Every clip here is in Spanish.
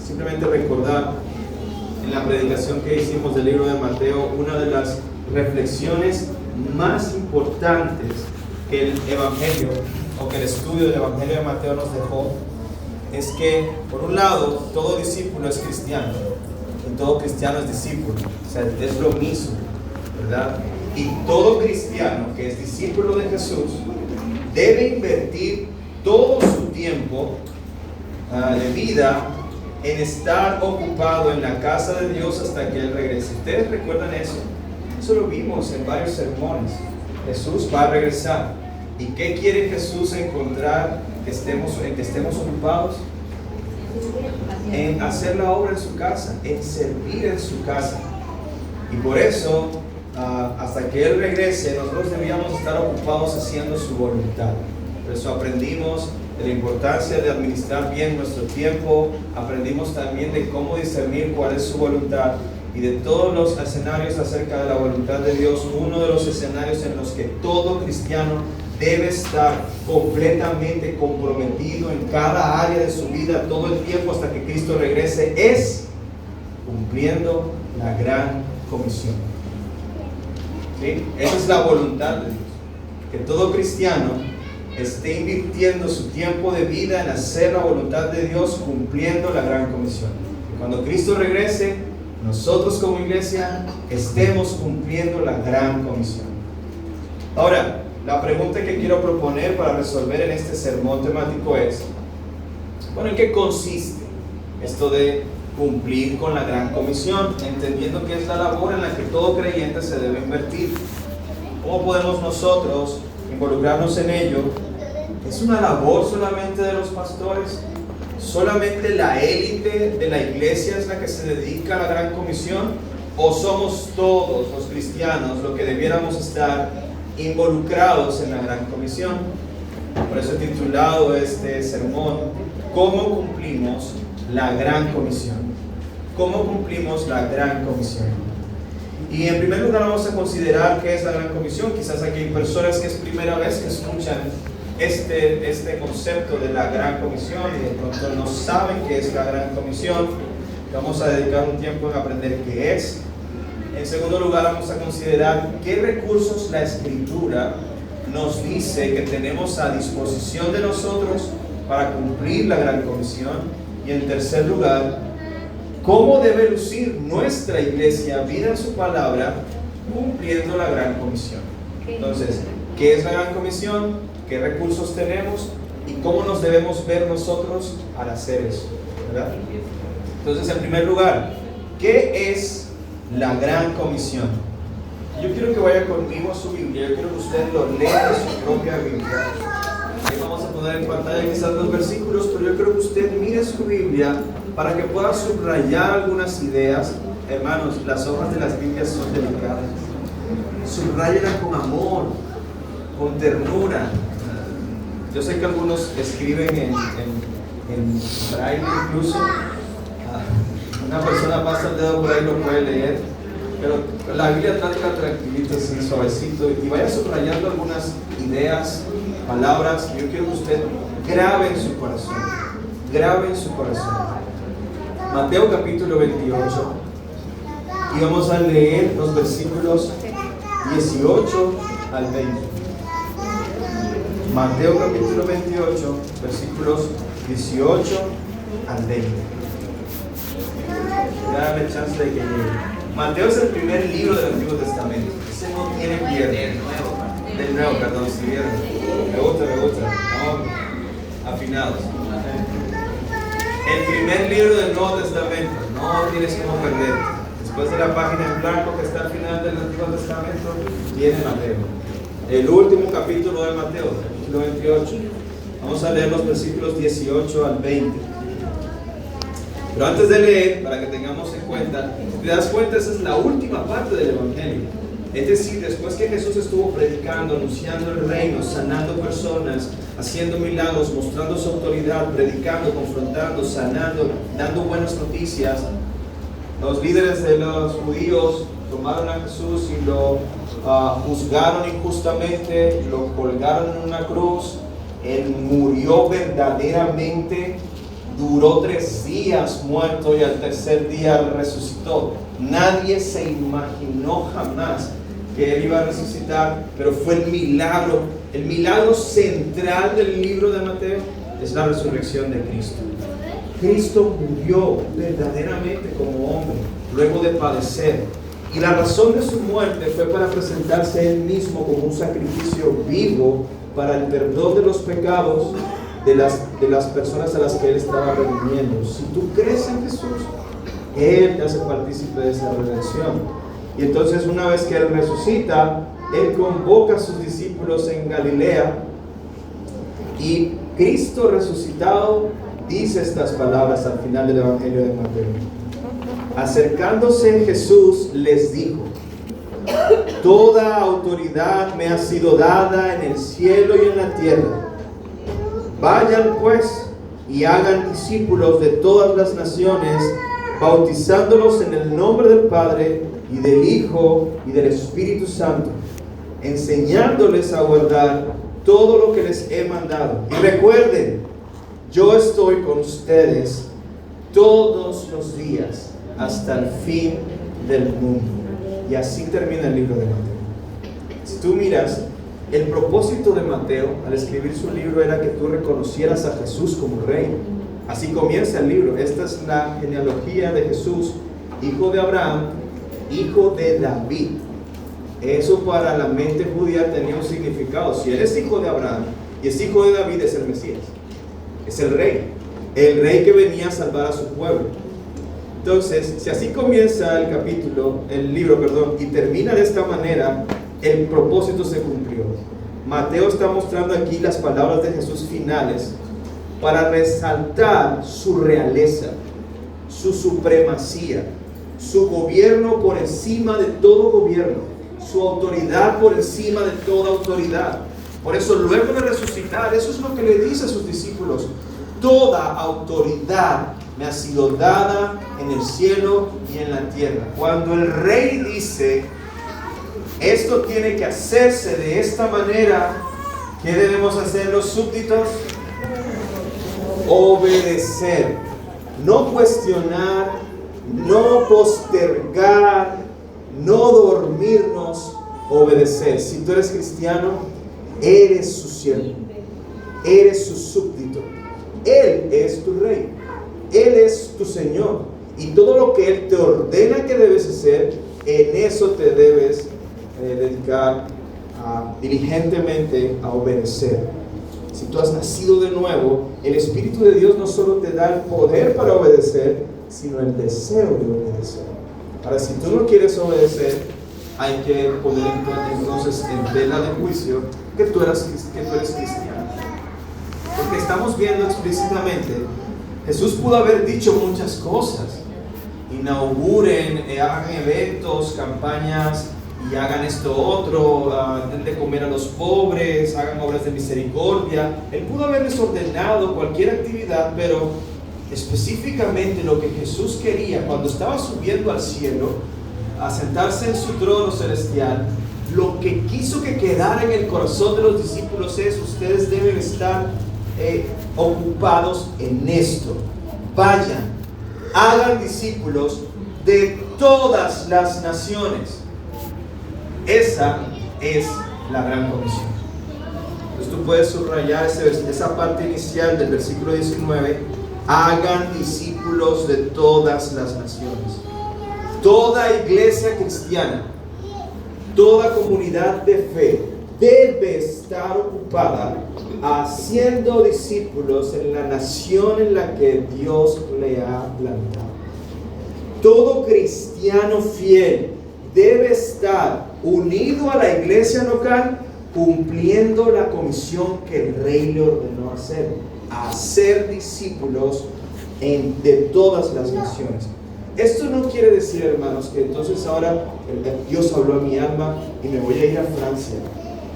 Simplemente recordar en la predicación que hicimos del libro de Mateo, una de las reflexiones más importantes que el Evangelio o que el estudio del Evangelio de Mateo nos dejó es que, por un lado, todo discípulo es cristiano y todo cristiano es discípulo, o sea, es lo mismo, ¿verdad? Y todo cristiano que es discípulo de Jesús debe invertir todo su tiempo de vida en estar ocupado en la casa de Dios hasta que Él regrese. ¿Ustedes recuerdan eso? Eso lo vimos en varios sermones. Jesús va a regresar. ¿Y qué quiere Jesús encontrar en que estemos ocupados? En hacer la obra en su casa, en servir en su casa. Y por eso, hasta que Él regrese, nosotros debíamos estar ocupados haciendo su voluntad. Por eso aprendimos de la importancia de administrar bien nuestro tiempo, aprendimos también de cómo discernir cuál es su voluntad, y de todos los escenarios acerca de la voluntad de Dios, uno de los escenarios en los que todo cristiano debe estar completamente comprometido en cada área de su vida todo el tiempo hasta que Cristo regrese es cumpliendo la gran comisión. ¿Sí? Esa es la voluntad de Dios, que todo cristiano esté invirtiendo su tiempo de vida en hacer la voluntad de Dios cumpliendo la gran comisión. Y cuando Cristo regrese, nosotros como iglesia estemos cumpliendo la gran comisión. Ahora, la pregunta que quiero proponer para resolver en este sermón temático es, bueno, ¿en qué consiste esto de cumplir con la gran comisión? Entendiendo que es la labor en la que todo creyente se debe invertir. ¿Cómo podemos nosotros involucrarnos en ello? ¿Es una labor solamente de los pastores? ¿Solamente la élite de la iglesia es la que se dedica a la gran comisión? ¿O somos todos los cristianos los que debiéramos estar involucrados en la gran comisión? Por eso he titulado este sermón, ¿cómo cumplimos la gran comisión? ¿Cómo cumplimos la gran comisión? Y en primer lugar vamos a considerar qué es la gran comisión. Quizás aquí hay personas que es primera vez que escuchan este concepto de la gran comisión y de pronto no saben qué es la gran comisión. Vamos a dedicar un tiempo en aprender qué es. En segundo lugar vamos a considerar qué recursos la Escritura nos dice que tenemos a disposición de nosotros para cumplir la gran comisión. Y en tercer lugar, cómo debe lucir nuestra iglesia, vida en su palabra, cumpliendo la gran comisión. Entonces, ¿qué es la gran comisión? ¿Qué recursos tenemos? ¿Y cómo nos debemos ver nosotros al hacer eso? ¿Verdad? Entonces, en primer lugar, ¿qué es la gran comisión? Yo quiero que vaya conmigo a su Biblia. Yo quiero que usted lo lea de su propia Biblia. Ahí vamos a poner en pantalla quizás los versículos, pero yo quiero que usted mire su Biblia para que pueda subrayar algunas ideas. Hermanos, las hojas de las Biblias son delicadas. Subrayenlas con amor, con ternura. Yo sé que algunos escriben en braille incluso. Una persona pasa el dedo por ahí y lo puede leer. Pero la Biblia trata tranquilito, así, suavecito. Y vaya subrayando algunas ideas, palabras que yo quiero que usted grabe en su corazón. Grabe en su corazón. Mateo capítulo 28. Y vamos a leer los versículos 18 al 20. Mateo capítulo 28, versículos 18 al 20. Dame chance de que llegue. Mateo es el primer libro del Antiguo Testamento. Ese no tiene pierde. Del Nuevo, perdón, si vieron. Me gusta. No, afinados. El primer libro del Nuevo Testamento. No tienes cómo perder. Después de la página en blanco que está al final del Antiguo Testamento, viene Mateo. El último capítulo de Mateo, capítulo 28. Vamos a leer los versículos 18 al 20. Pero antes de leer, para que tengamos en cuenta, si te das cuenta, esa es la última parte del Evangelio. Es decir, después que Jesús estuvo predicando, anunciando el reino, sanando personas, haciendo milagros, mostrando su autoridad, predicando, confrontando, sanando, dando buenas noticias, los líderes de los judíos tomaron a Jesús y lo juzgaron injustamente, lo colgaron en una cruz. Él murió verdaderamente duró 3 días muerto y al tercer día resucitó. Nadie se imaginó jamás que Él iba a resucitar, pero fue el milagro. El milagro central del libro de Mateo es la resurrección de Cristo. Cristo murió verdaderamente como hombre, luego de padecer. Y la razón de su muerte fue para presentarse a Él mismo como un sacrificio vivo para el perdón de los pecados de las personas a las que Él estaba redimiendo. Si tú crees en Jesús, Él te hace partícipe de esa redención. Y entonces, una vez que Él resucita, Él convoca a sus discípulos en Galilea, y Cristo resucitado dice estas palabras al final del Evangelio de Mateo. Acercándose Jesús les dijo: toda autoridad me ha sido dada en el cielo y en la tierra. Vayan pues y hagan discípulos de todas las naciones, bautizándolos en el nombre del Padre y del Hijo y del Espíritu Santo, enseñándoles a guardar todo lo que les he mandado. Y recuerden, yo estoy con ustedes todos los días hasta el fin del mundo. Y así termina el libro de Mateo. Si tú miras, el propósito de Mateo al escribir su libro era que tú reconocieras a Jesús como rey. Así comienza el libro. Esta es la genealogía de Jesús, hijo de Abraham, hijo de David. Eso para la mente judía tenía un significado. Si él es hijo de Abraham y es hijo de David, es el Mesías, es el rey que venía a salvar a su pueblo. Entonces, si así comienza el libro, y termina de esta manera, el propósito se cumplió. Mateo está mostrando aquí las palabras de Jesús finales para resaltar su realeza, su supremacía, su gobierno por encima de todo gobierno, su autoridad por encima de toda autoridad. Por eso, luego de resucitar, eso es lo que le dice a sus discípulos: toda autoridad me ha sido dada en el cielo y en la tierra. Cuando el rey dice, esto tiene que hacerse de esta manera, ¿qué debemos hacer los súbditos? Obedecer, no cuestionar, no postergar, no dormirnos, obedecer. Si tú eres cristiano, eres su siervo, eres su súbdito. Él es tu rey, Él es tu Señor, y todo lo que Él te ordena que debes hacer, en eso te debes dedicar diligentemente a obedecer. Si tú has nacido de nuevo, el Espíritu de Dios no solo te da el poder para obedecer, sino el deseo de obedecer. Ahora, si tú no quieres obedecer, hay que poner entonces en tela de juicio que tú eres cristiano. Porque estamos viendo explícitamente, Jesús pudo haber dicho muchas cosas: inauguren, hagan eventos, campañas, y hagan esto otro, den de comer a los pobres, hagan obras de misericordia. Él pudo haberles ordenado cualquier actividad, pero específicamente lo que Jesús quería cuando estaba subiendo al cielo a sentarse en su trono celestial, lo que quiso que quedara en el corazón de los discípulos es: ustedes deben estar ocupados en esto. Vayan, hagan discípulos de todas las naciones. Esa es la gran comisión. Entonces tú puedes subrayar esa parte inicial del versículo 19: hagan discípulos de todas las naciones. Toda iglesia cristiana, toda comunidad de fe debe estar ocupada haciendo discípulos en la nación en la que Dios le ha plantado. Todo cristiano fiel debe estar unido a la iglesia local, cumpliendo la comisión que el rey le ordenó hacer discípulos de todas las naciones. Esto no quiere decir, hermanos, que entonces ahora Dios habló a mi alma y me voy a ir a Francia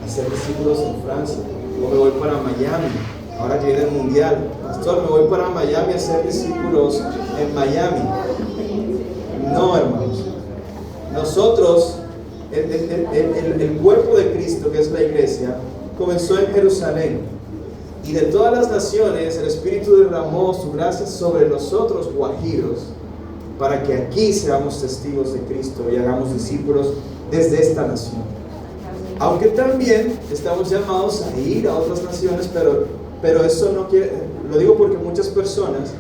a hacer discípulos en Francia, o me voy para Miami ahora que viene el mundial. Pastor, me voy para Miami a hacer discípulos en Miami. No, hermanos. Nosotros, el cuerpo de Cristo, que es la iglesia, comenzó en Jerusalén. Y de todas las naciones el Espíritu derramó su gracia sobre nosotros, guajiros, para que aquí seamos testigos de Cristo y hagamos discípulos desde esta nación. Aunque también estamos llamados a ir a otras naciones, pero eso no quiere, lo digo porque muchas personas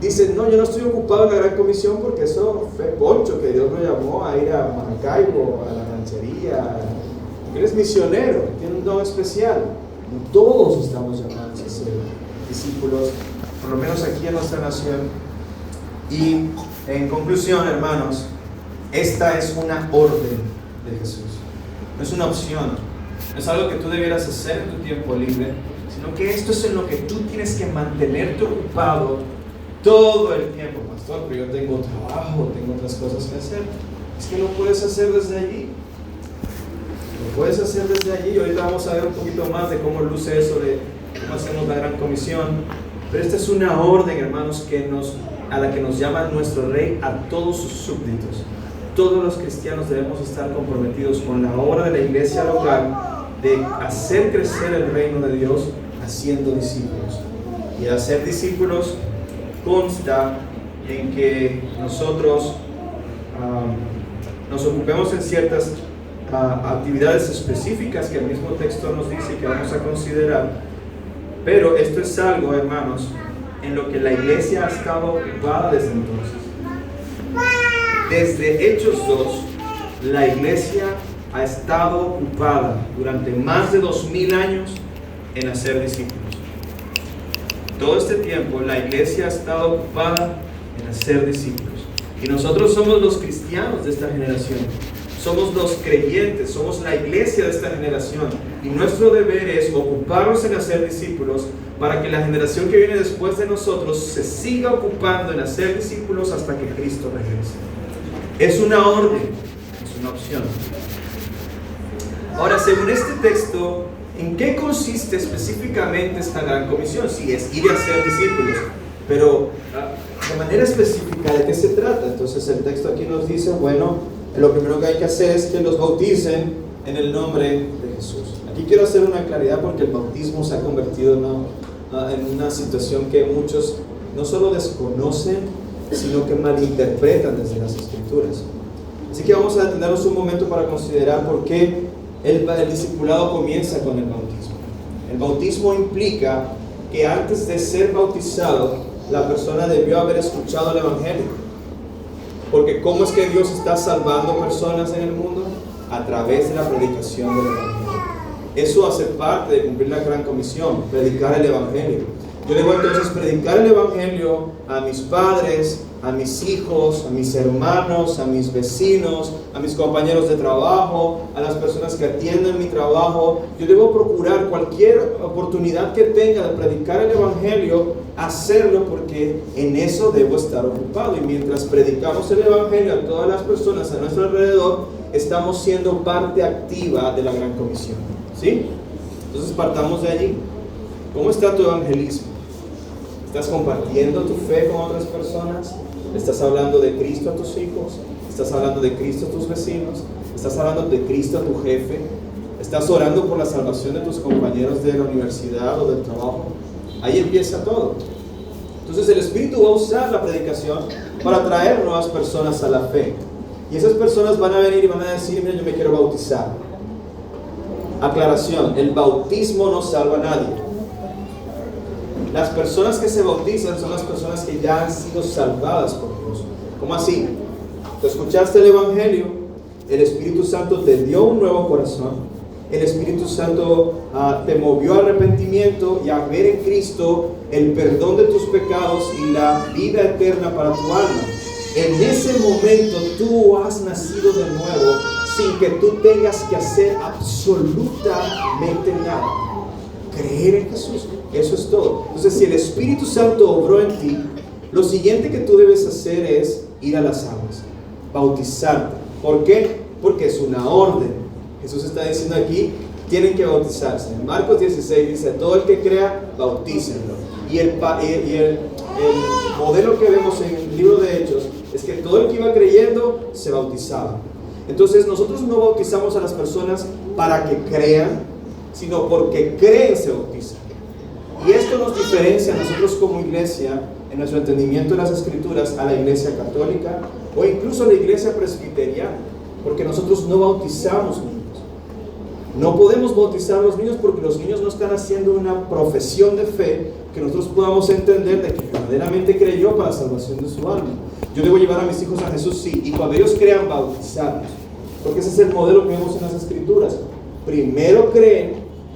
dicen, no, yo no estoy ocupado en la gran comisión porque eso fue Poncho, que Dios lo llamó a ir a Maracaibo, a la ranchería. Él es misionero, tiene un don especial. Todos estamos llamados a ser discípulos, por lo menos aquí en nuestra nación. Y en conclusión, hermanos, esta es una orden de Jesús. No es una opción, no es algo que tú debieras hacer en tu tiempo libre, sino que esto es en lo que tú tienes que mantenerte ocupado todo el tiempo. Pastor, pero yo tengo trabajo, tengo otras cosas que hacer. Es que lo puedes hacer desde allí. Lo puedes hacer desde allí. Ahorita vamos a ver un poquito más de cómo luce eso, de cómo hacemos la gran comisión. Pero esta es una orden, hermanos, a la que nos llama nuestro Rey a todos sus súbditos. Todos los cristianos debemos estar comprometidos con la obra de la iglesia local de hacer crecer el reino de Dios haciendo discípulos. Y el hacer discípulos consta en que nosotros nos ocupemos en ciertas actividades específicas que el mismo texto nos dice y que vamos a considerar. Pero esto es algo, hermanos, en lo que la iglesia ha estado ocupada desde entonces. Desde Hechos 2, la iglesia ha estado ocupada durante más de 2000 años en hacer discípulos. Todo este tiempo la iglesia ha estado ocupada en hacer discípulos. Y nosotros somos los cristianos de esta generación. Somos los creyentes, somos la iglesia de esta generación. Y nuestro deber es ocuparnos en hacer discípulos para que la generación que viene después de nosotros se siga ocupando en hacer discípulos hasta que Cristo regrese. Es una orden, es una opción. Ahora, según este texto, ¿en qué consiste específicamente esta gran comisión? Sí, es ir a ser discípulos, pero de manera específica, ¿de qué se trata? Entonces el texto aquí nos dice, bueno, lo primero que hay que hacer es que los bauticen en el nombre de Jesús. Aquí quiero hacer una claridad porque el bautismo se ha convertido en una situación que muchos no solo desconocen, sino que malinterpretan desde las Escrituras. Así que vamos a detenernos un momento para considerar por qué el discipulado comienza con el bautismo. El bautismo implica que antes de ser bautizado, la persona debió haber escuchado el Evangelio. Porque ¿cómo es que Dios está salvando personas en el mundo? A través de la predicación del Evangelio. Eso hace parte de cumplir la gran comisión, predicar el Evangelio. Yo debo entonces predicar el Evangelio a mis padres, a mis hijos, a mis hermanos, a mis vecinos, a mis compañeros de trabajo, a las personas que atienden mi trabajo. Yo debo procurar cualquier oportunidad que tenga de predicar el Evangelio, hacerlo porque en eso debo estar ocupado. Y mientras predicamos el Evangelio a todas las personas a nuestro alrededor, estamos siendo parte activa de la gran comisión. ¿Sí? Entonces partamos de allí. ¿Cómo está tu evangelismo? ¿Estás compartiendo tu fe con otras personas? ¿Estás hablando de Cristo a tus hijos? ¿Estás hablando de Cristo a tus vecinos? ¿Estás hablando de Cristo a tu jefe? ¿Estás orando por la salvación de tus compañeros de la universidad o del trabajo? Ahí empieza todo. Entonces el Espíritu va a usar la predicación para traer nuevas personas a la fe. Y esas personas van a venir y van a decir, mira, yo me quiero bautizar. Aclaración, el bautismo no salva a nadie. Las personas que se bautizan son las personas que ya han sido salvadas por Dios. ¿Cómo así? Tú escuchaste el Evangelio, el Espíritu Santo te dio un nuevo corazón, el Espíritu Santo te movió a arrepentimiento y a ver en Cristo el perdón de tus pecados y la vida eterna para tu alma. En ese momento tú has nacido de nuevo sin que tú tengas que hacer absolutamente nada. Creer en Jesús, eso es todo. Entonces, si el Espíritu Santo obró en ti, lo siguiente que tú debes hacer es ir a las aguas, bautizarte. ¿Por qué? Porque es una orden. Jesús está diciendo aquí, tienen que bautizarse. En Marcos 16 dice, todo el que crea, bautícenlo. Y el modelo que vemos en el libro de Hechos es que todo el que iba creyendo se bautizaba. Entonces nosotros no bautizamos a las personas para que crean, sino porque creen se bautizan. Y esto nos diferencia a nosotros como iglesia, en nuestro entendimiento de las Escrituras, a la iglesia católica o incluso a la iglesia presbiteriana, porque nosotros no bautizamos niños. No podemos bautizar a los niños porque los niños no están haciendo una profesión de fe que nosotros podamos entender de que verdaderamente creyó para la salvación de su alma. Yo debo llevar a mis hijos a Jesús, sí, y cuando ellos crean, bautizarlos, porque ese es el modelo que vemos en las Escrituras. Primero creen,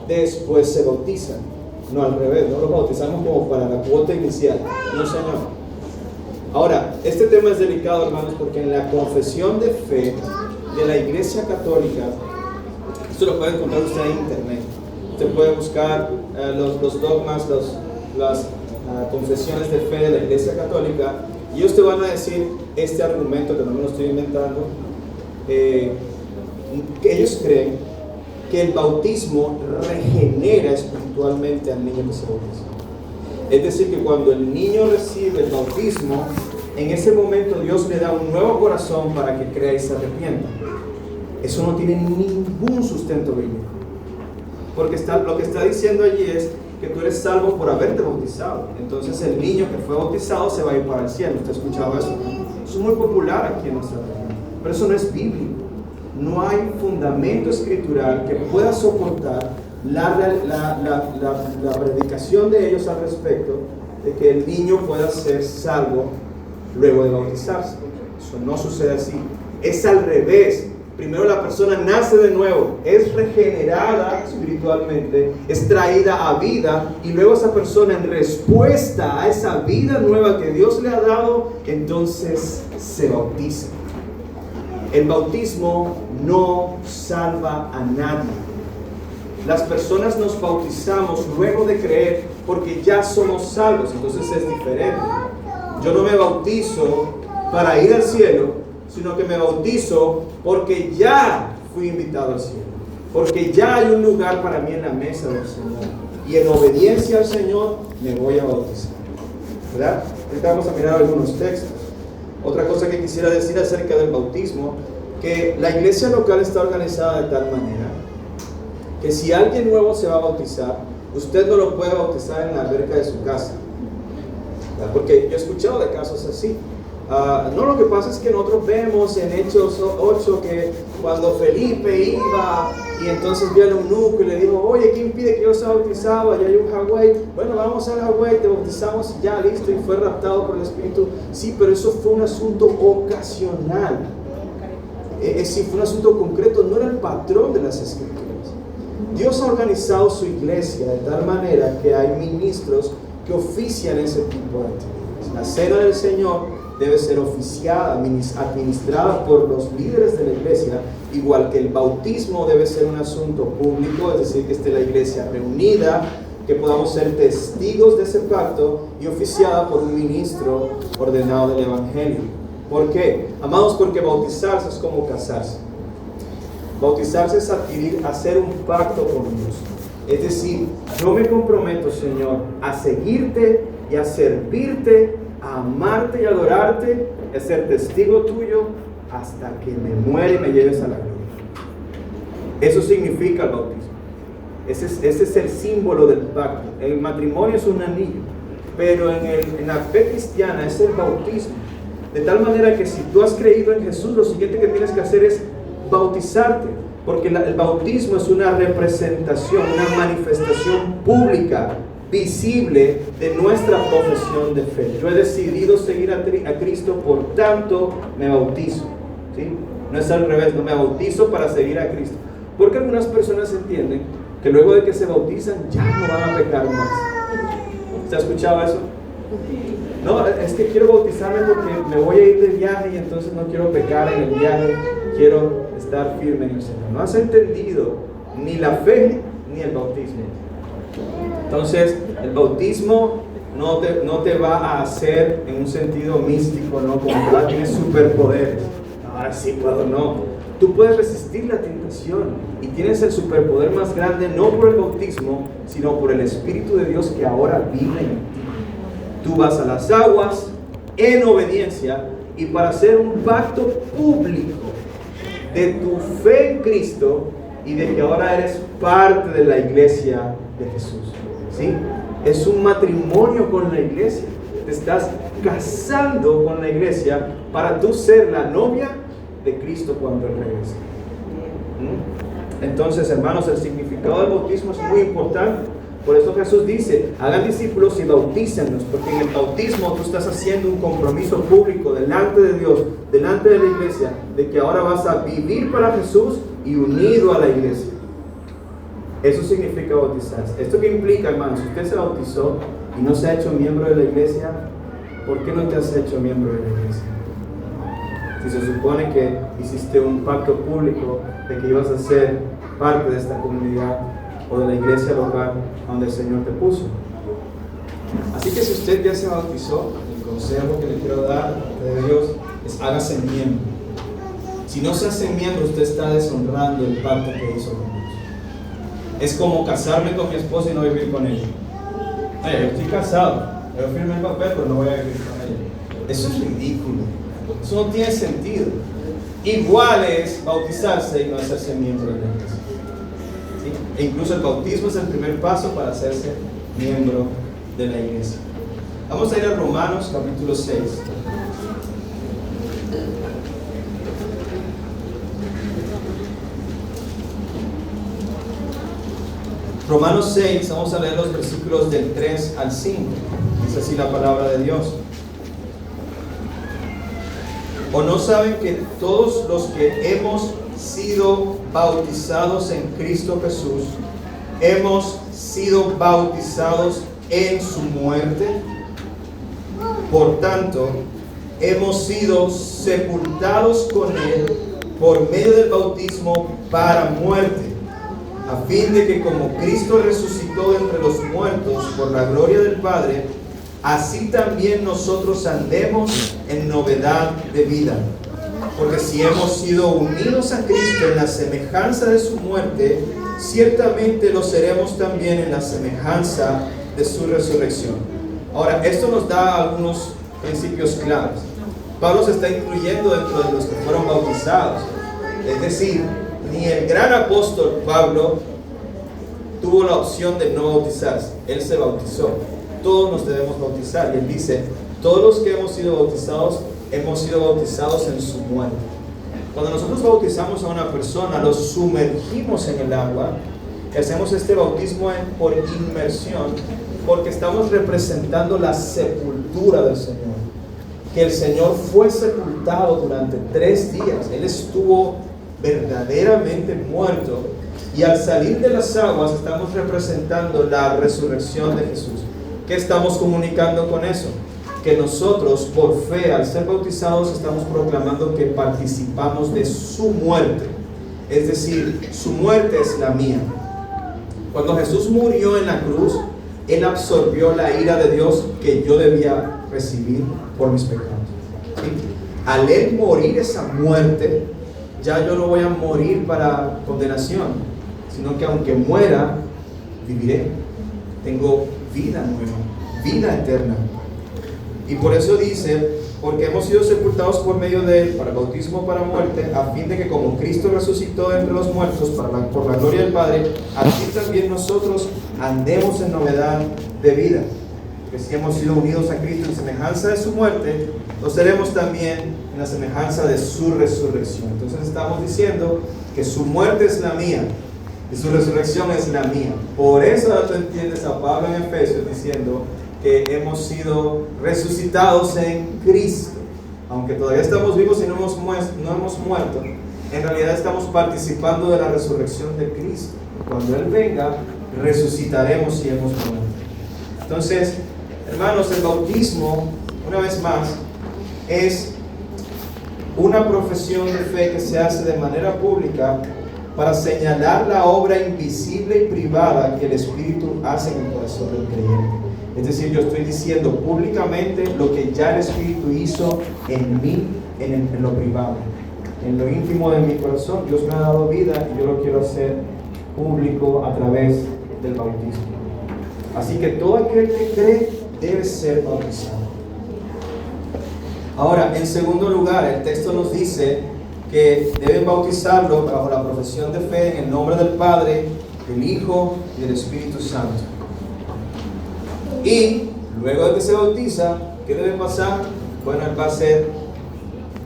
después se bautizan. No al revés, no los bautizamos como para la cuota inicial. No, Señor. Ahora, este tema es delicado, hermanos, porque en la confesión de fe de la Iglesia Católica, esto lo puede encontrar usted en internet. Usted puede buscar los dogmas, las confesiones de fe de la Iglesia Católica, y ellos te van a decir este argumento, que no me lo estoy inventando, que ellos creen que el bautismo regenera espiritualmente al niño que se bautiza. Es decir, que cuando el niño recibe el bautismo, en ese momento Dios le da un nuevo corazón para que crea y se arrepienta. Eso no tiene ningún sustento bíblico. Porque lo que está diciendo allí es que tú eres salvo por haberte bautizado. Entonces el niño que fue bautizado se va a ir para el cielo. ¿Usted ha escuchado eso? Eso es muy popular aquí en nuestra región. Pero eso no es bíblico. No hay fundamento escritural que pueda soportar la predicación de ellos al respecto de que el niño pueda ser salvo luego de bautizarse. Eso no sucede así. Es al revés. Primero la persona nace de nuevo, es regenerada espiritualmente, es traída a vida, y luego esa persona, en respuesta a esa vida nueva que Dios le ha dado, entonces se bautiza. El bautismo no salva a nadie. Las personas nos bautizamos luego de creer porque ya somos salvos, entonces es diferente. Yo no me bautizo para ir al cielo, sino que me bautizo porque ya fui invitado al cielo, porque ya hay un lugar para mí en la mesa del Señor, y en obediencia al Señor me voy a bautizar, ¿verdad? Ahorita vamos a mirar algunos textos. Otra cosa que quisiera decir acerca del bautismo, que la iglesia local está organizada de tal manera que si alguien nuevo se va a bautizar, usted no lo puede bautizar en la alberca de su casa, ¿verdad? Porque yo he escuchado de casos así. No, lo que pasa es que nosotros vemos en Hechos 8 que cuando Felipe iba y entonces vio al eunuco y le dijo: oye, ¿quién pide que yo sea bautizado? Allá hay un Hawái. Bueno, vamos al Hawái, te bautizamos y ya, listo, y fue raptado por el Espíritu. Sí, pero eso fue un asunto ocasional. Sí, fue un asunto concreto, no era el patrón de las Escrituras. Dios ha organizado su iglesia de tal manera que hay ministros que ofician ese tipo de actividades. La cena del Señor debe ser oficiada, administrada por los líderes de la iglesia, igual que el bautismo debe ser un asunto público, es decir, que esté la iglesia reunida, que podamos ser testigos de ese pacto, y oficiada por un ministro ordenado del Evangelio. ¿Por qué? Amados, porque bautizarse es como casarse. Bautizarse es hacer un pacto con Dios. Es decir, yo me comprometo, Señor, a seguirte y a servirte, a amarte y adorarte, a ser testigo tuyo hasta que me muera y me lleves a la gloria. Eso significa el bautismo. Ese es el símbolo del pacto. El matrimonio es un anillo, pero en la fe cristiana es el bautismo. De tal manera que si tú has creído en Jesús, lo siguiente que tienes que hacer es bautizarte, porque el bautismo es una representación, una manifestación pública, visible, de nuestra profesión de fe. Yo he decidido seguir a Cristo, por tanto me bautizo, ¿sí? No es al revés, no me bautizo para seguir a Cristo, porque algunas personas entienden que luego de que se bautizan ya no van a pecar más. ¿Se ha escuchado eso? No, es que quiero bautizarme porque me voy a ir de viaje y entonces no quiero pecar en el viaje, quiero estar firme en el Señor. No has entendido ni la fe ni el bautismo. Entonces, el bautismo no te va a hacer en un sentido místico, ¿no? Como que tienes superpoderes. Ahora sí puedo, no. Tú puedes resistir la tentación y tienes el superpoder más grande, no por el bautismo, sino por el Espíritu de Dios que ahora vive en ti. Tú vas a las aguas en obediencia y para hacer un pacto público de tu fe en Cristo y de que ahora eres parte de la iglesia de Jesús, ¿sí? es un matrimonio con la iglesia. Te estás casando con la iglesia para tú ser la novia de Cristo cuando Él regrese. Entonces, hermanos, el significado del bautismo es muy importante. Por eso Jesús dice, hagan discípulos y bautícenlos, porque en el bautismo tú estás haciendo un compromiso público delante de Dios, delante de la iglesia, de que ahora vas a vivir para Jesús y unido a la iglesia. Eso significa bautizarse. ¿Esto qué implica, hermanos? Si usted se bautizó y no se ha hecho miembro de la iglesia, ¿por qué no te has hecho miembro de la iglesia? Si se supone que hiciste un pacto público de que ibas a ser parte de esta comunidad o de la iglesia local donde el Señor te puso. Así que si usted ya se bautizó, el consejo que le quiero dar de Dios es hágase miembro. Si no se hace miembro, usted está deshonrando el pacto que hizo con Dios. Es como casarme con mi esposa y no vivir con ella. Yo estoy casado, yo firmé el papel, pero no voy a vivir con ella. Eso es ridículo. Eso no tiene sentido. Igual es bautizarse y no hacerse miembro de la iglesia. ¿Sí? E incluso el bautismo es el primer paso para hacerse miembro de la iglesia. Vamos a ir a Romanos capítulo 6. Romanos 6, vamos a leer los versículos del 3 al 5. Dice así la palabra de Dios. ¿O no saben que todos los que hemos sido bautizados en Cristo Jesús, hemos sido bautizados en su muerte? Por tanto, hemos sido sepultados con Él por medio del bautismo para muerte, a fin de que como Cristo resucitó de entre los muertos por la gloria del Padre, así también nosotros andemos en novedad de vida. Porque si hemos sido unidos a Cristo en la semejanza de su muerte, ciertamente lo seremos también en la semejanza de su resurrección. Ahora, esto nos da algunos principios claves. Pablo se está incluyendo dentro de los que fueron bautizados. Es decir, ni el gran apóstol Pablo tuvo la opción de no bautizarse. Él se bautizó. Todos nos debemos bautizar. Y él dice, todos los que hemos sido bautizados en su muerte. Cuando nosotros bautizamos a una persona, lo sumergimos en el agua, y hacemos este bautismo por inmersión, porque estamos representando la sepultura del Señor. Que el Señor fue sepultado durante 3 días. Él estuvo verdaderamente muerto, y al salir de las aguas estamos representando la resurrección de Jesús. ¿Qué estamos comunicando con eso? Que nosotros, por fe, al ser bautizados, estamos proclamando que participamos de su muerte. Es decir, su muerte es la mía. Cuando Jesús murió en la cruz, Él absorbió la ira de Dios que yo debía recibir por mis pecados. ¿Sí? Al Él morir esa muerte, ya yo no voy a morir para condenación, sino que aunque muera, viviré. Tengo vida nueva, vida eterna. Y por eso dice, porque hemos sido sepultados por medio de Él para el bautismo para muerte, a fin de que como Cristo resucitó de entre los muertos por la gloria del Padre, así también nosotros andemos en novedad de vida. Que si hemos sido unidos a Cristo en semejanza de su muerte, lo seremos también en la semejanza de su resurrección. Entonces estamos diciendo que su muerte es la mía y su resurrección es la mía. Por eso tú entiendes a Pablo en Efesios diciendo que hemos sido resucitados en Cristo. Aunque todavía estamos vivos y no hemos muerto, en realidad estamos participando de la resurrección de Cristo. Cuando Él venga, resucitaremos si hemos muerto. Entonces, hermanos, el bautismo, una vez más, es una profesión de fe que se hace de manera pública para señalar la obra invisible y privada que el Espíritu hace en el corazón del creyente. Es decir, yo estoy diciendo públicamente lo que ya el Espíritu hizo en mí, en lo privado, en lo íntimo de mi corazón. Dios me ha dado vida y yo lo quiero hacer público a través del bautismo. Así que todo aquel que cree debe ser bautizado. Ahora, en segundo lugar, el texto nos dice que deben bautizarlo bajo la profesión de fe en el nombre del Padre, del Hijo y del Espíritu Santo. Y luego de que se bautiza, ¿qué debe pasar? Bueno, él va a ser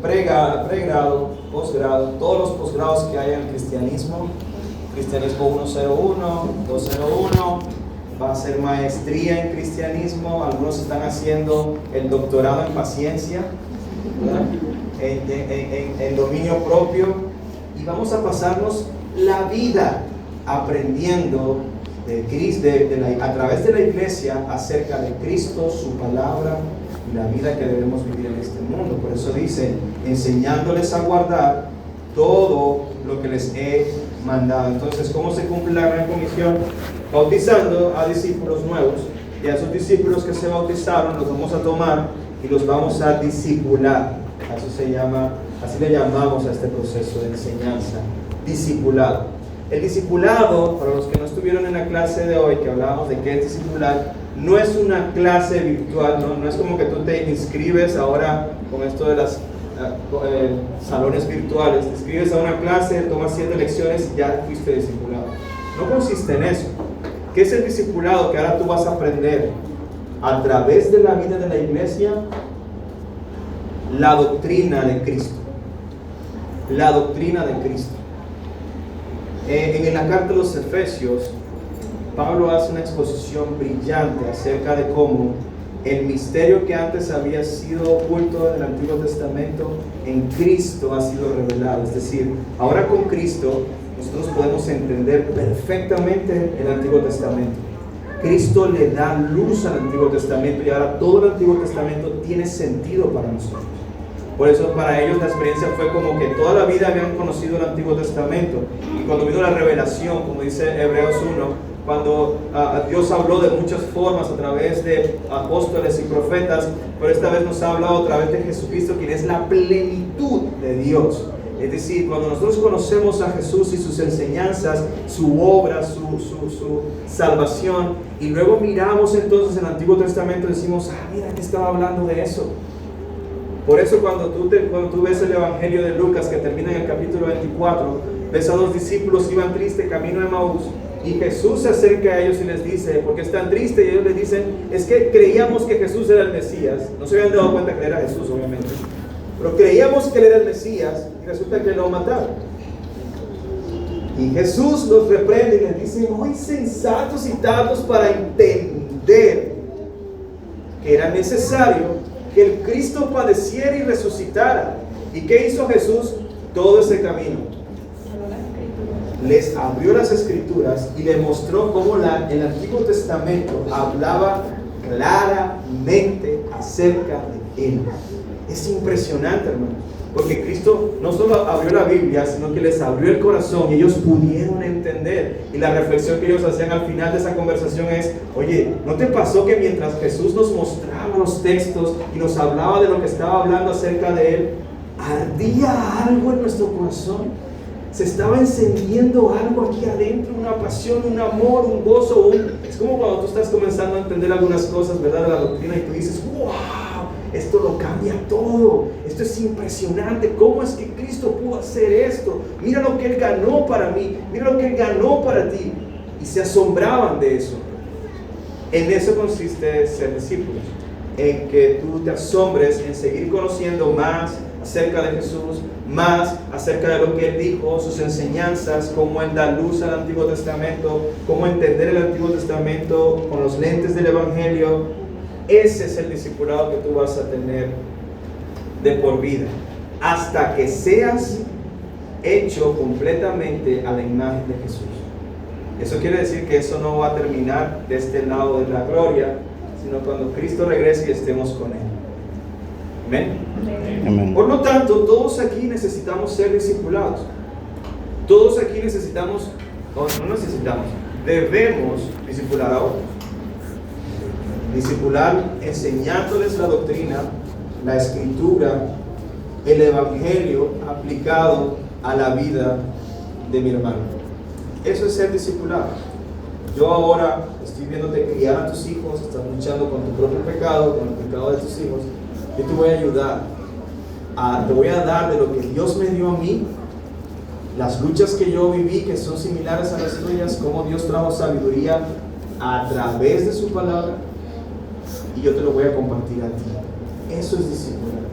pregrado, posgrado, todos los posgrados que hay en el cristianismo 101, 201, va a hacer maestría en cristianismo, algunos están haciendo el doctorado en paciencia, en dominio propio, y vamos a pasarnos la vida aprendiendo de Cristo, a través de la iglesia acerca de Cristo, su palabra y la vida que debemos vivir en este mundo. Por eso dice, enseñándoles a guardar todo lo que les he mandado. Entonces, ¿cómo se cumple la gran comisión? Bautizando a discípulos nuevos, y a esos discípulos que se bautizaron los vamos a tomar y los vamos a discipular. Eso se llama, así le llamamos a este proceso de enseñanza, discipulado. El discipulado, para los que no estuvieron en la clase de hoy, que hablábamos de qué es discipular, no es una clase virtual, no es como que tú te inscribes ahora con esto de las salones virtuales, te inscribes a una clase, tomas 7 lecciones y ya fuiste discipulado. No consiste en eso. ¿Qué es el discipulado? Que ahora tú vas a aprender a través de la vida de la iglesia la doctrina de Cristo. La doctrina de Cristo. En la carta de los Efesios, Pablo hace una exposición brillante acerca de cómo el misterio que antes había sido oculto en el Antiguo Testamento, en Cristo ha sido revelado. Es decir, ahora con Cristo nosotros podemos entender perfectamente el Antiguo Testamento. Cristo le da luz al Antiguo Testamento y ahora todo el Antiguo Testamento tiene sentido para nosotros. Por eso para ellos la experiencia fue como que toda la vida habían conocido el Antiguo Testamento, y cuando vino la revelación, como dice Hebreos 1, cuando Dios habló de muchas formas a través de apóstoles y profetas, pero esta vez nos ha hablado a través de Jesucristo, quien es la plenitud de Dios. Es decir, cuando nosotros conocemos a Jesús y sus enseñanzas, su obra, su salvación, y luego miramos entonces el Antiguo Testamento, decimos, mira que estaba hablando de eso. Por eso cuando tú ves el Evangelio de Lucas, que termina en el capítulo 24, ves a 2 discípulos que iban tristes camino de Emaús, y Jesús se acerca a ellos y les dice, porque están tristes, y ellos les dicen, es que creíamos que Jesús era el Mesías. No se habían dado cuenta que era Jesús, obviamente, pero creíamos que él era el Mesías, y resulta que lo mataron. Y Jesús los reprende y les dice, muy insensatos y tardos para entender que era necesario que el Cristo padeciera y resucitara. ¿Y qué hizo Jesús? Todo ese camino les abrió las Escrituras y le mostró cómo el Antiguo Testamento hablaba claramente acerca de él. Es impresionante, hermano, porque Cristo no solo abrió la Biblia, sino que les abrió el corazón y ellos pudieron entender. Y la reflexión que ellos hacían al final de esa conversación es, oye, ¿no te pasó que mientras Jesús nos mostraba los textos y nos hablaba de lo que estaba hablando acerca de él, ardía algo en nuestro corazón? Se estaba encendiendo algo aquí adentro, una pasión, un amor, un gozo. Es como cuando tú estás comenzando a entender algunas cosas, ¿verdad?, de la doctrina, y tú dices, wow, esto lo cambia todo, esto es impresionante, ¿cómo es que Cristo pudo hacer esto? Mira lo que Él ganó para mí, mira lo que Él ganó para ti. Y se asombraban de eso. En eso consiste ser discípulos, en que tú te asombres en seguir conociendo más acerca de Jesús, más acerca de lo que Él dijo, sus enseñanzas, cómo Él da luz al Antiguo Testamento, cómo entender el Antiguo Testamento con los lentes del Evangelio. Ese es el discipulado que tú vas a tener de por vida, hasta que seas hecho completamente a la imagen de Jesús. Eso quiere decir que eso no va a terminar de este lado de la gloria, sino cuando Cristo regrese y estemos con Él. ¿Amén? Amén. Por lo tanto, todos aquí necesitamos ser discipulados. Todos aquí necesitamos, debemos discipular a otros. Discipular enseñándoles la doctrina, la Escritura, el Evangelio aplicado a la vida de mi hermano. Eso es ser discipulado. Yo ahora estoy viéndote criar a tus hijos, estás luchando con tu propio pecado, con el pecado de tus hijos. Yo te voy a ayudar, te voy a dar de lo que Dios me dio a mí, las luchas que yo viví, que son similares a las tuyas, cómo Dios trajo sabiduría a través de su palabra, y yo te lo voy a compartir a ti. Eso es discipular.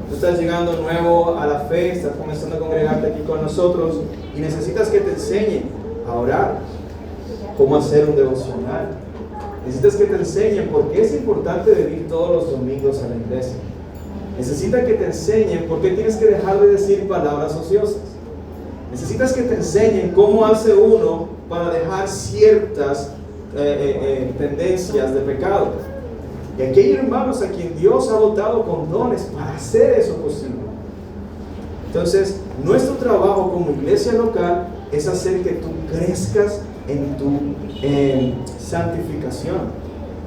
Tú estás llegando nuevo a la fe, estás comenzando a congregarte aquí con nosotros y necesitas que te enseñen a orar, cómo hacer un devocional. Necesitas que te enseñen por qué es importante venir todos los domingos a la iglesia. Necesitas que te enseñen por qué tienes que dejar de decir palabras ociosas. Necesitas que te enseñen cómo hace uno para dejar ciertas tendencias de pecado. Y aquí hay hermanos a quien Dios ha dotado con dones para hacer eso posible. Entonces, nuestro trabajo como iglesia local es hacer que tú crezcas en tu santificación,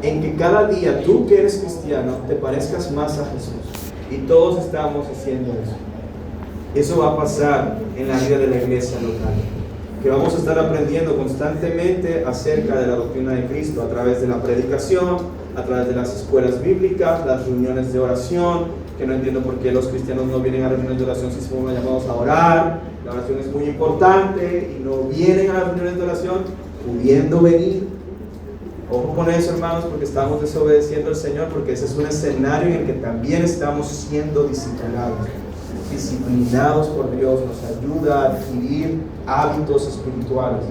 en que cada día tú que eres cristiano te parezcas más a Jesús. Y todos estamos haciendo eso. Eso va a pasar en la vida de la iglesia local, que vamos a estar aprendiendo constantemente acerca de la doctrina de Cristo a través de la predicación, a través de las escuelas bíblicas, las reuniones de oración, que no entiendo por qué los cristianos no vienen a reuniones de oración si somos llamados a orar. La oración es muy importante y no vienen a las reuniones de oración pudiendo venir. Ojo con eso, hermanos, porque estamos desobedeciendo al Señor, porque ese es un escenario en el que también estamos siendo disciplinados por Dios, nos ayuda a adquirir hábitos espirituales.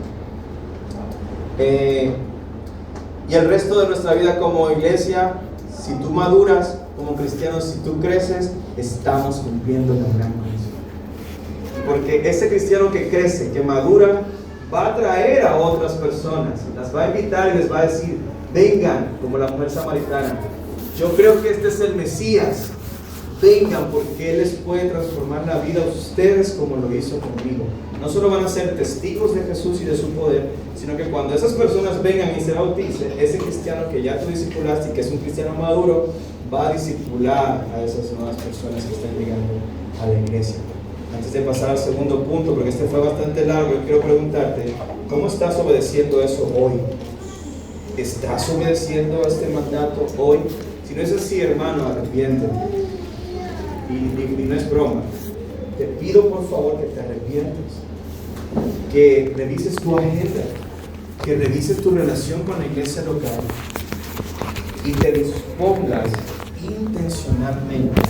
Y el resto de nuestra vida como iglesia, si tú maduras como cristianos, si tú creces, estamos cumpliendo la gran comisión. Porque ese cristiano que crece, que madura, va a traer a otras personas, las va a invitar y les va a decir: vengan, como la mujer samaritana, yo creo que este es el Mesías, vengan porque Él les puede transformar la vida a ustedes como lo hizo conmigo. No solo van a ser testigos de Jesús y de su poder, sino que cuando esas personas vengan y se bauticen, ese cristiano que ya tú discipulaste y que es un cristiano maduro, va a discipular a esas nuevas personas que están llegando a la iglesia. Antes de pasar al segundo punto, porque este fue bastante largo, yo quiero preguntarte: ¿cómo estás obedeciendo eso hoy? ¿Estás obedeciendo a este mandato hoy? Si no es así, hermano, arrepiéntete. Y no es broma. Te pido por favor que te arrepientas, que revises tu agenda, que revises tu relación con la iglesia local y te dispongas intencionalmente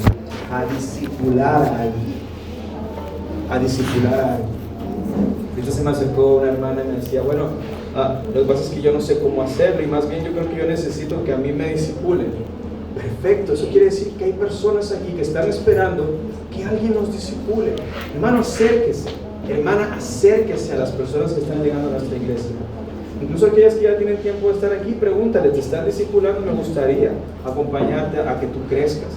a discipular a alguien. Ahorita se me acercó una hermana y me decía: bueno, lo que pasa es que yo no sé cómo hacerlo, y más bien yo creo que yo necesito que a mí me discipulen. Perfecto, eso quiere decir que hay personas aquí que están esperando que alguien los discipule. Hermano, acérquese. Hermana, acérquese a las personas que están llegando a nuestra iglesia. Incluso aquellas que ya tienen tiempo de estar aquí, pregúntale: ¿te están discipulando? Me gustaría acompañarte a que tú crezcas,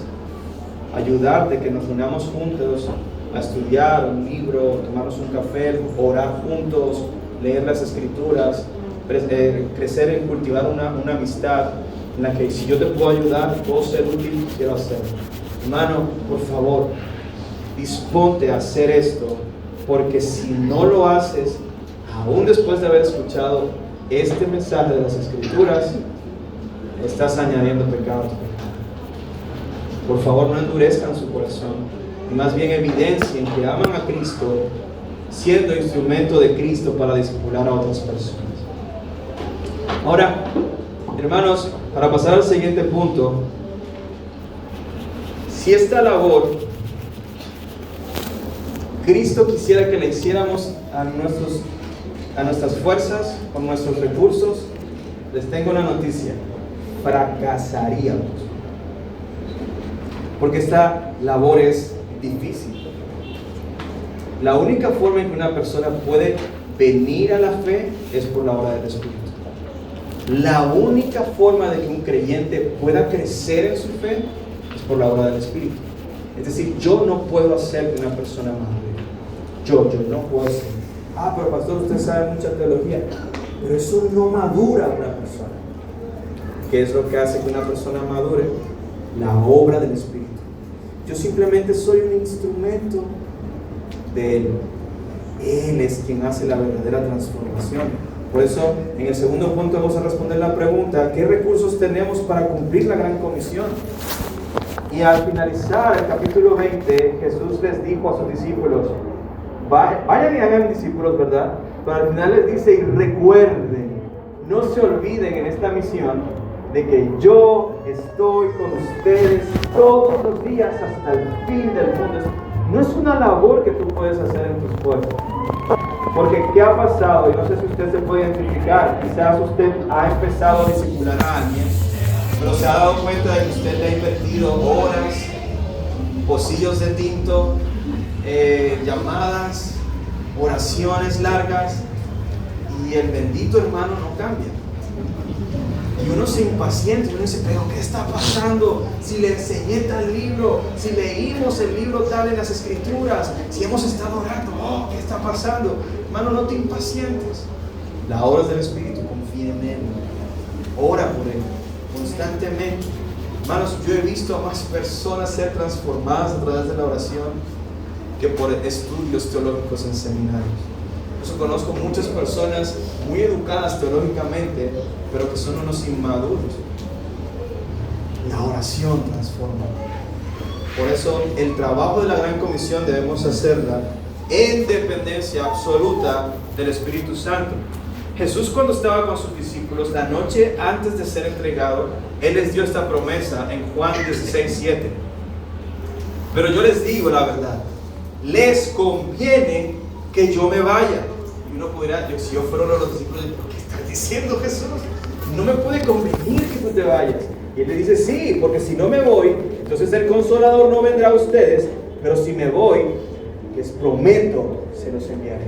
ayudarte, que nos unamos juntos a estudiar un libro, tomarnos un café, orar juntos, leer las escrituras, crecer en cultivar una amistad en la que si yo te puedo ayudar, puedo ser útil, quiero hacerlo. Hermano, por favor, disponte a hacer esto, porque si no lo haces, aún después de haber escuchado este mensaje de las escrituras, estás añadiendo pecado a tu pecado. Por favor, no endurezcan su corazón, y más bien evidencien que aman a Cristo, siendo instrumento de Cristo para discipular a otras personas. Ahora, hermanos, para pasar al siguiente punto, si esta labor Cristo quisiera que la hiciéramos a nuestras fuerzas, con nuestros recursos, les tengo una noticia: fracasaríamos. Porque esta labor es difícil. La única forma en que una persona puede venir a la fe es por la obra del Espíritu. La única forma de que un creyente pueda crecer en su fe es por la obra del Espíritu. Es decir, yo no puedo hacer que una persona madure. Yo no puedo hacer. Pero pastor, usted sabe mucha teología. Pero eso no madura a una persona. ¿Qué es lo que hace que una persona madure? La obra del Espíritu. Yo simplemente soy un instrumento de Él. Él es quien hace la verdadera transformación. Por eso, en el segundo punto vamos a responder la pregunta: ¿qué recursos tenemos para cumplir la gran comisión? Y al finalizar el capítulo 20, Jesús les dijo a sus discípulos: vayan y hagan discípulos, ¿verdad? Pero al final les dice: y recuerden, no se olviden en esta misión de que yo estoy con ustedes todos los días hasta el fin del mundo. No es una labor que tú puedes hacer en tu esfuerzo. Porque ¿qué ha pasado? Y no sé si usted se puede identificar. Quizás usted ha empezado a discipular a alguien, pero se ha dado cuenta de que usted le ha invertido horas, pocillos de tinto, llamadas, oraciones largas, y el bendito hermano no cambia. Y uno se impacienta y uno dice, pero ¿qué está pasando? Si le enseñé tal libro, si leímos el libro tal en las escrituras, si hemos estado orando, ¿qué está pasando? Hermano, no te impacientes. La obra del Espíritu, confía en Él. Ora por Él, constantemente. Hermanos, yo he visto a más personas ser transformadas a través de la oración que por estudios teológicos en seminarios. Yo conozco muchas personas muy educadas teológicamente, pero que son unos inmaduros. La oración transforma. Por eso el trabajo de la Gran Comisión debemos hacerla en dependencia absoluta del Espíritu Santo. Jesús, cuando estaba con sus discípulos la noche antes de ser entregado, Él les dio esta promesa en Juan 16:7. Pero yo les digo la verdad, les conviene que yo me vaya. Y uno podría, si yo fuera uno de los discípulos, ¿qué estás diciendo, Jesús? No me puede convenir que tú te vayas. Y Él le dice, sí, porque si no me voy, entonces el Consolador no vendrá a ustedes, pero si me voy, les prometo, se los enviaré.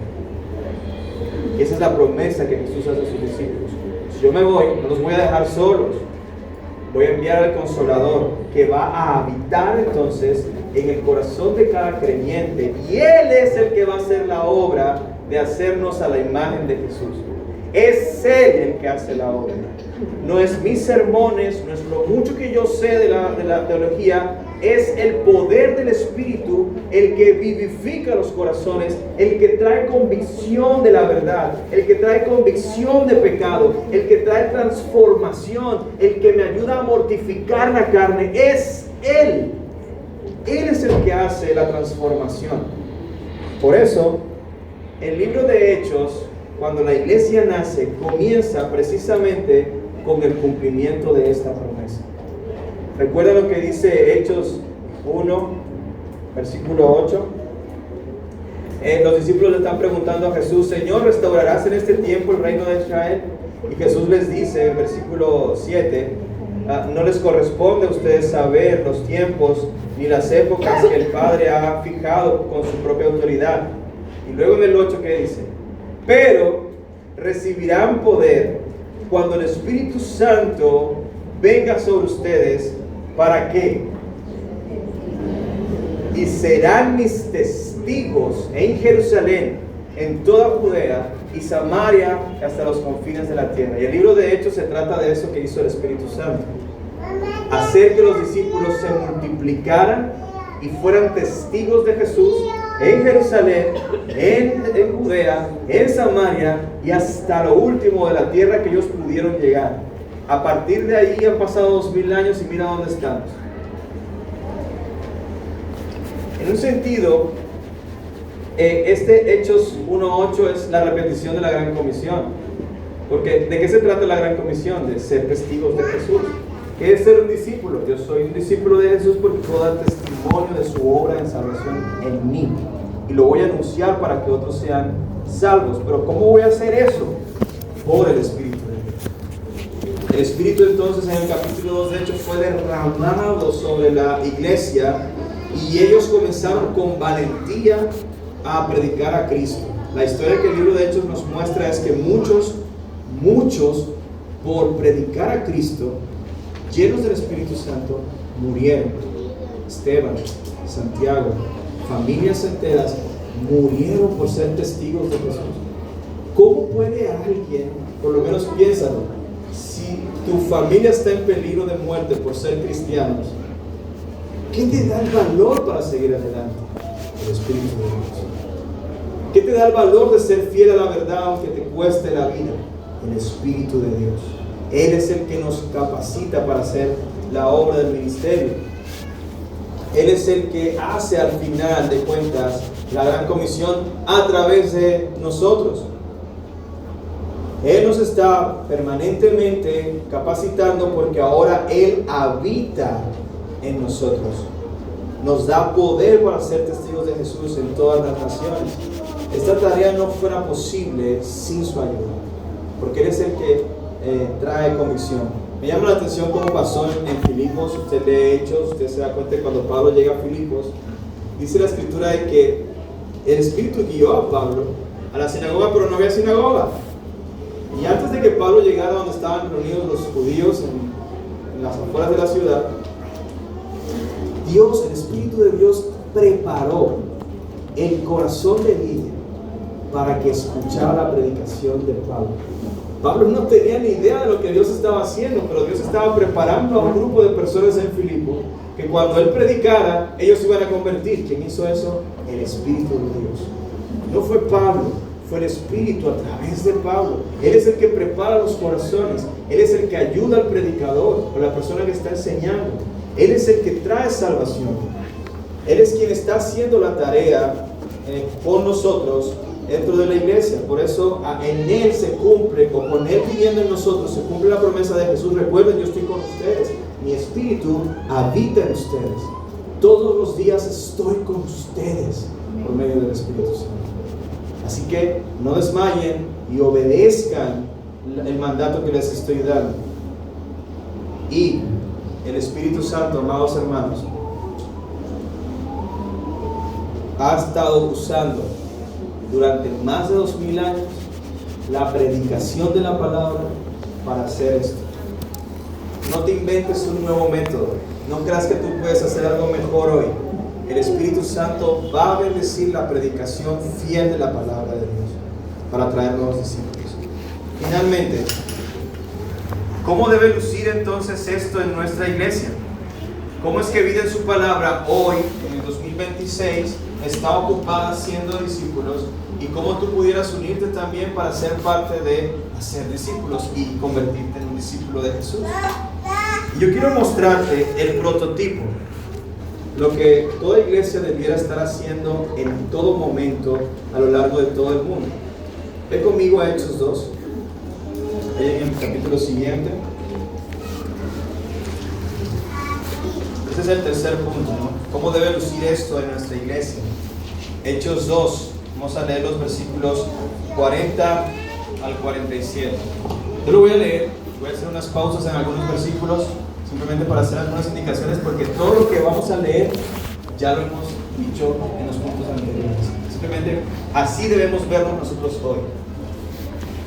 Y esa es la promesa que Jesús hace a sus discípulos. Si yo me voy, no los voy a dejar solos. Voy a enviar al Consolador, que va a habitar entonces en el corazón de cada creyente. Y Él es el que va a hacer la obra de hacernos a la imagen de Jesús. Es Él el que hace la obra. No es mis sermones, no es lo mucho que yo sé de la teología. Es el poder del Espíritu el que vivifica los corazones, el que trae convicción de la verdad, el que trae convicción de pecado, el que trae transformación, el que me ayuda a mortificar la carne. Es Él. Él es el que hace la transformación. Por eso, el libro de Hechos, cuando la iglesia nace, comienza precisamente con el cumplimiento de esta promesa. Recuerda lo que dice Hechos 1, versículo 8. Los discípulos le están preguntando a Jesús, Señor, ¿restaurarás en este tiempo el reino de Israel? Y Jesús les dice en versículo 7, no les corresponde a ustedes saber los tiempos ni las épocas que el Padre ha fijado con su propia autoridad. Y luego en el 8, ¿qué dice? Pero recibirán poder cuando el Espíritu Santo venga sobre ustedes. ¿Para qué? Y serán mis testigos en Jerusalén, en toda Judea y Samaria, hasta los confines de la tierra. Y el libro de Hechos se trata de eso que hizo el Espíritu Santo. Hacer que los discípulos se multiplicaran y fueran testigos de Jesús en Jerusalén, en Judea, en Samaria y hasta lo último de la tierra que ellos pudieron llegar. A partir de ahí han pasado 2000 años y mira dónde estamos. En un sentido, este Hechos 1:8 es la repetición de la Gran Comisión. Porque ¿de qué se trata la Gran Comisión? De ser testigos de Jesús. ¿Qué es ser un discípulo? Yo soy un discípulo de Jesús porque puedo dar testimonio de su obra de salvación en mí. Y lo voy a anunciar para que otros sean salvos. Pero ¿cómo voy a hacer eso? Por el Espíritu de Dios. El Espíritu entonces en el capítulo 2 de Hechos fue derramado sobre la iglesia y ellos comenzaron con valentía a predicar a Cristo. La historia que el libro de Hechos nos muestra es que muchos por predicar a Cristo, llenos del Espíritu Santo, murieron. Esteban, Santiago, familias enteras murieron por ser testigos de Jesús. ¿Cómo puede alguien, por lo menos piénsalo, si tu familia está en peligro de muerte por ser cristianos, qué te da el valor para seguir adelante? El Espíritu de Dios. ¿Qué te da el valor de ser fiel a la verdad aunque te cueste la vida? El Espíritu de Dios. Él es el que nos capacita para hacer la obra del ministerio. Él es el que hace al final de cuentas la Gran Comisión a través de nosotros. Él nos está permanentemente capacitando porque ahora Él habita en nosotros. Nos da poder para ser testigos de Jesús en todas las naciones. Esta tarea no fuera posible sin su ayuda, porque Él es el que trae convicción. Me llama la atención cómo pasó en Filipos. Usted lee Hechos, usted se da cuenta que cuando Pablo llega a Filipos, dice la escritura de que el Espíritu guió a Pablo a la sinagoga, pero no había sinagoga. Y antes de que Pablo llegara donde estaban reunidos los judíos en las afueras de la ciudad, Dios, el Espíritu de Dios, preparó el corazón de Lidia para que escuchara la predicación de Pablo. Pablo no tenía ni idea de lo que Dios estaba haciendo, pero Dios estaba preparando a un grupo de personas en Filipo que cuando él predicara, ellos se iban a convertir. ¿Quién hizo eso? El Espíritu de Dios. No fue Pablo, fue el Espíritu a través de Pablo. Él es el que prepara los corazones. Él es el que ayuda al predicador o la persona que está enseñando. Él es el que trae salvación. Él es quien está haciendo la tarea por nosotros dentro de la iglesia. Por eso en Él se cumple, o con Él viviendo en nosotros, se cumple la promesa de Jesús. Recuerden, yo estoy con ustedes. Mi Espíritu habita en ustedes. Todos los días estoy con ustedes por medio del Espíritu Santo. Así que no desmayen y obedezcan el mandato que les estoy dando. Y el Espíritu Santo, amados hermanos, ha estado usando durante más de 2000 años la predicación de la palabra para hacer esto. No te inventes un nuevo método. No creas que tú puedes hacer algo mejor hoy. El Espíritu Santo va a bendecir la predicación fiel de la palabra de Dios para traer nuevos discípulos. Finalmente, ¿cómo debe lucir entonces esto en nuestra iglesia? ¿Cómo es que vida en su palabra hoy, en el 2026, está ocupada siendo discípulos? Y cómo tú pudieras unirte también para ser parte de hacer discípulos y convertirte en un discípulo de Jesús. Y yo quiero mostrarte el prototipo, lo que toda iglesia debiera estar haciendo en todo momento a lo largo de todo el mundo. Ve conmigo a Hechos 2, en el capítulo siguiente. Este es el tercer punto, ¿no? ¿Cómo debe lucir esto en nuestra iglesia? Hechos 2, vamos a leer los versículos 40 al 47. Yo lo voy a leer, voy a hacer unas pausas en algunos versículos, simplemente para hacer algunas indicaciones, porque todo lo que vamos a leer ya lo hemos dicho en los puntos anteriores. Simplemente así debemos vernos nosotros hoy.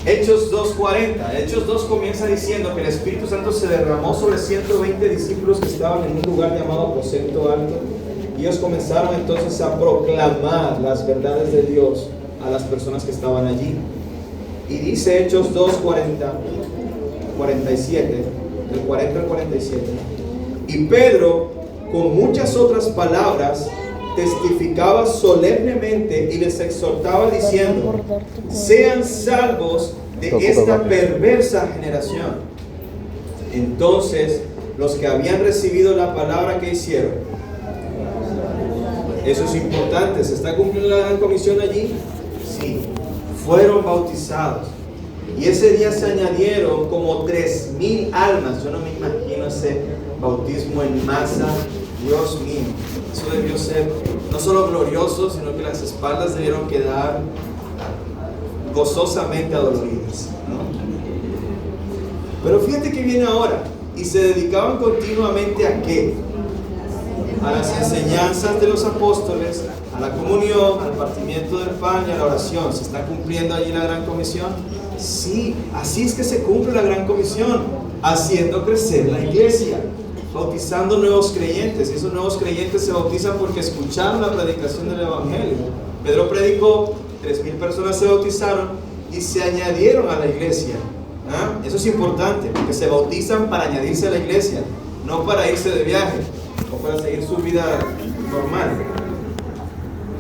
Hechos 2:40. Hechos 2 comienza diciendo que el Espíritu Santo se derramó sobre 120 discípulos que estaban en un lugar llamado Aposento Alto. Y ellos comenzaron entonces a proclamar las verdades de Dios a las personas que estaban allí. Y dice Hechos 2:40, 47, del 40 al 47. Y Pedro, con muchas otras palabras, testificaba solemnemente y les exhortaba diciendo: sean salvos de esta perversa generación. Entonces los que habían recibido la palabra, ¿qué hicieron? Eso es importante. ¿Se está cumpliendo la gran comisión allí? Sí. Fueron bautizados. Y ese día se añadieron como 3000 almas. Yo no me imagino ese bautismo en masa. Dios mío, eso debió ser no solo glorioso, sino que las espaldas debieron quedar gozosamente adoloridas, ¿no? Pero fíjate que viene ahora. Y se dedicaban continuamente ¿a qué? A las enseñanzas de los apóstoles, a la comunión, al partimiento del pan y a la oración. ¿Se está cumpliendo allí la gran comisión? Sí, así es que se cumple la gran comisión, haciendo crecer la iglesia, bautizando nuevos creyentes. Y esos nuevos creyentes se bautizan porque escucharon la predicación del Evangelio. Pedro predicó, 3000 personas se bautizaron y se añadieron a la iglesia. Eso es importante, porque se bautizan para añadirse a la iglesia, no para irse de viaje o para seguir su vida normal.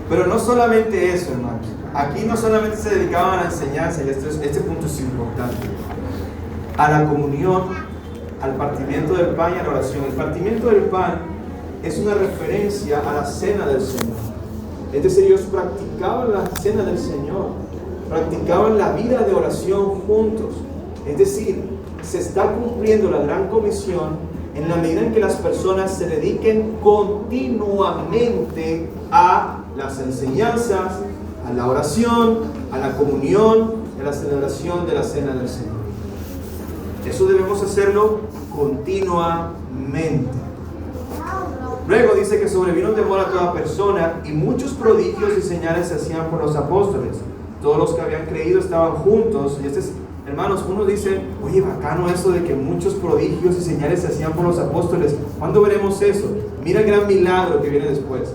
Pero no solamente eso, hermanos. Aquí no solamente se dedicaban a la enseñanza, y este punto es importante, a la comunión, al partimiento del pan y a la oración. El partimiento del pan es una referencia a la cena del Señor. Es decir, ellos practicaban la cena del Señor, practicaban la vida de oración juntos. Es decir, se está cumpliendo la gran comisión en la medida en que las personas se dediquen continuamente a las enseñanzas, a la oración, a la comunión, a la celebración de la cena del Señor. Eso debemos hacerlo continuamente. Luego dice que sobrevino un temor a toda persona y muchos prodigios y señales se hacían por los apóstoles. Todos los que habían creído estaban juntos. Y hermanos, uno dice, oye, bacano eso de que muchos prodigios y señales se hacían por los apóstoles. ¿Cuándo veremos eso? Mira el gran milagro que viene después.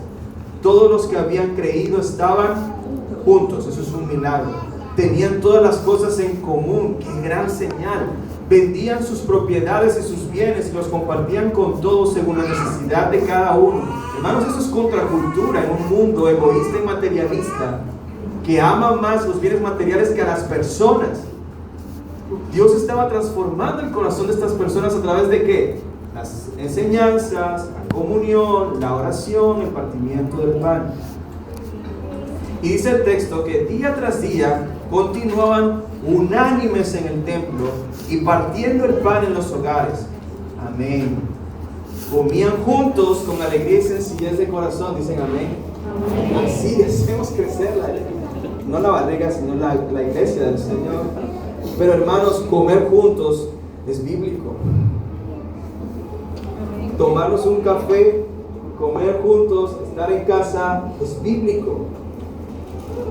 Todos los que habían creído estaban juntos. Eso es un milagro. Tenían todas las cosas en común. ¡Qué gran señal! Vendían sus propiedades y sus bienes y los compartían con todos según la necesidad de cada uno. Hermanos, eso es contracultura en un mundo egoísta y materialista que ama más los bienes materiales que a las personas. Dios estaba transformando el corazón de estas personas a través de ¿qué? Las enseñanzas, la comunión, la oración, el partimiento del pan. Y dice el texto que día tras día continuaban unánimes en el templo y partiendo el pan en los hogares. Amén. Comían juntos con alegría y sencillez de corazón. Dicen amén. Así deseamos crecer, no la barriga, sino la iglesia del Señor. Pero hermanos, comer juntos es bíblico. Tomarnos un café, comer juntos, estar en casa es bíblico.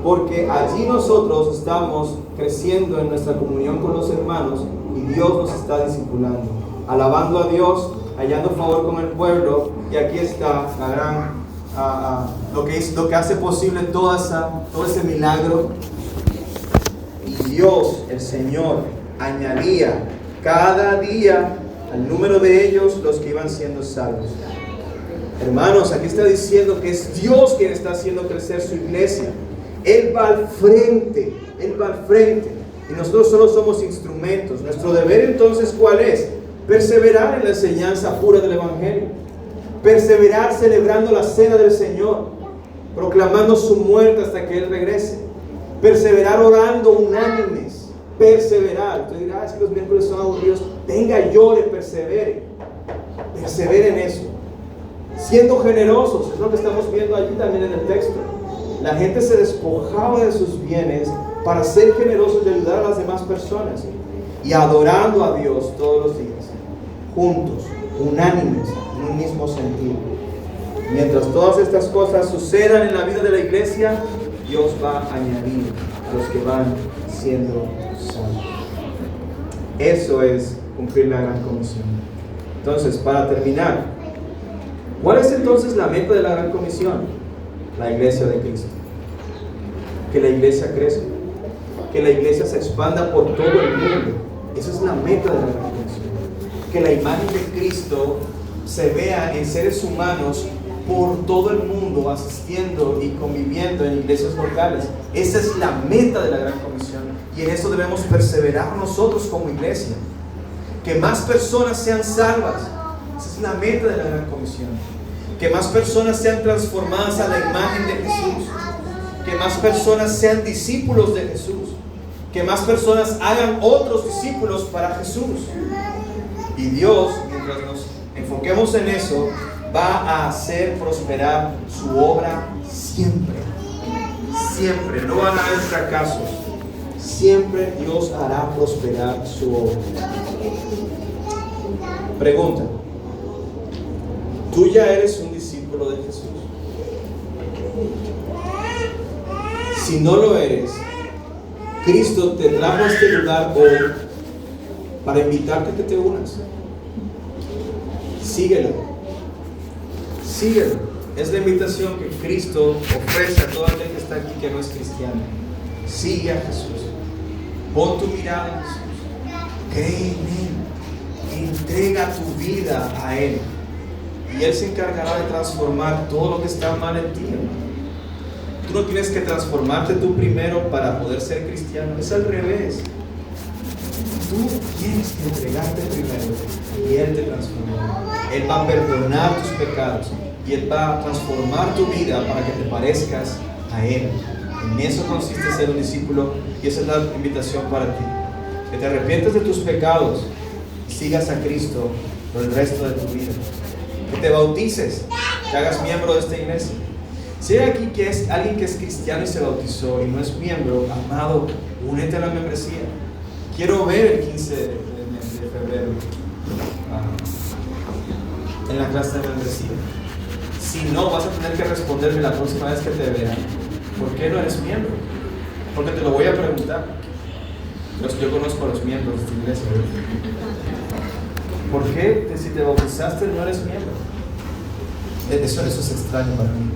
Porque allí nosotros estamos creciendo en nuestra comunión con los hermanos y Dios nos está discipulando, alabando a Dios, hallando favor con el pueblo. Y aquí está la gran, lo que hace posible todo ese milagro. Y Dios, el Señor, añadía cada día al número de ellos los que iban siendo salvos. Hermanos, aquí está diciendo que es Dios quien está haciendo crecer su iglesia. Él va al frente, y nosotros solo somos instrumentos. Nuestro deber entonces, ¿cuál es? Perseverar en la enseñanza pura del Evangelio, perseverar celebrando la cena del Señor, proclamando su muerte hasta que Él regrese, perseverar orando unánimes, perseverar. Usted dirá, es que los miércoles son aburridos. Venga, llore, persevere en eso, siendo generosos. Es lo que estamos viendo allí también en el texto. La gente se despojaba de sus bienes para ser generosos y ayudar a las demás personas. Y adorando a Dios todos los días, juntos, unánimes, en un mismo sentido. Mientras todas estas cosas sucedan en la vida de la iglesia, Dios va a añadir a los que van siendo salvos. Eso es cumplir la gran comisión. Entonces, para terminar, ¿cuál es entonces la meta de la gran comisión? La iglesia de Cristo. Que la iglesia crezca, que la iglesia se expanda por todo el mundo. Esa es la meta de la gran comisión. Que la imagen de Cristo se vea en seres humanos por todo el mundo, asistiendo y conviviendo en iglesias locales. Esa es la meta de la gran comisión, y en eso debemos perseverar nosotros como iglesia. Que más personas sean salvas. Esa es la meta de la gran comisión. Que más personas sean transformadas a la imagen de Jesús. Que más personas sean discípulos de Jesús. Que más personas hagan otros discípulos para Jesús. Y Dios, mientras nos enfoquemos en eso, va a hacer prosperar su obra siempre. Siempre. No van a haber fracasos. Siempre Dios hará prosperar su obra. Pregunta: ¿tú ya eres un discípulo de Jesús? Si no lo eres, Cristo te trajo a este lugar hoy para invitarte a que te unas. Síguelo. Síguelo. Es la invitación que Cristo ofrece a todo aquel que está aquí que no es cristiano. Sigue a Jesús. Pon tu mirada en Jesús. Cree en Él. Entrega tu vida a Él. Y Él se encargará de transformar todo lo que está mal en ti, hermano. Tú no tienes que transformarte tú primero para poder ser cristiano. Es al revés. Tú tienes que entregarte primero y Él te transformará. Él va a perdonar tus pecados y Él va a transformar tu vida para que te parezcas a Él. En eso consiste ser un discípulo y esa es la invitación para ti. Que te arrepientes de tus pecados y sigas a Cristo por el resto de tu vida. Que te bautices, que hagas miembro de esta iglesia. Si hay aquí que es alguien que es cristiano y se bautizó y no es miembro, amado, únete a la membresía. Quiero ver el 15 de febrero en la clase de membresía. Si no, vas a tener que responderme la próxima vez que te vea. ¿Por qué no eres miembro? Porque te lo voy a preguntar. Yo conozco a los miembros de esta iglesia. ¿Por qué si te bautizaste no eres miembro? Eso es extraño para mí.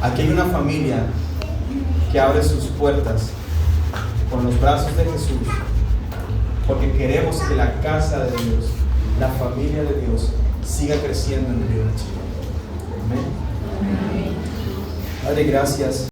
Aquí hay una familia que abre sus puertas con los brazos de Jesús, porque queremos que la casa de Dios, la familia de Dios, siga creciendo en el Río de Chile. Amén. Padre, gracias.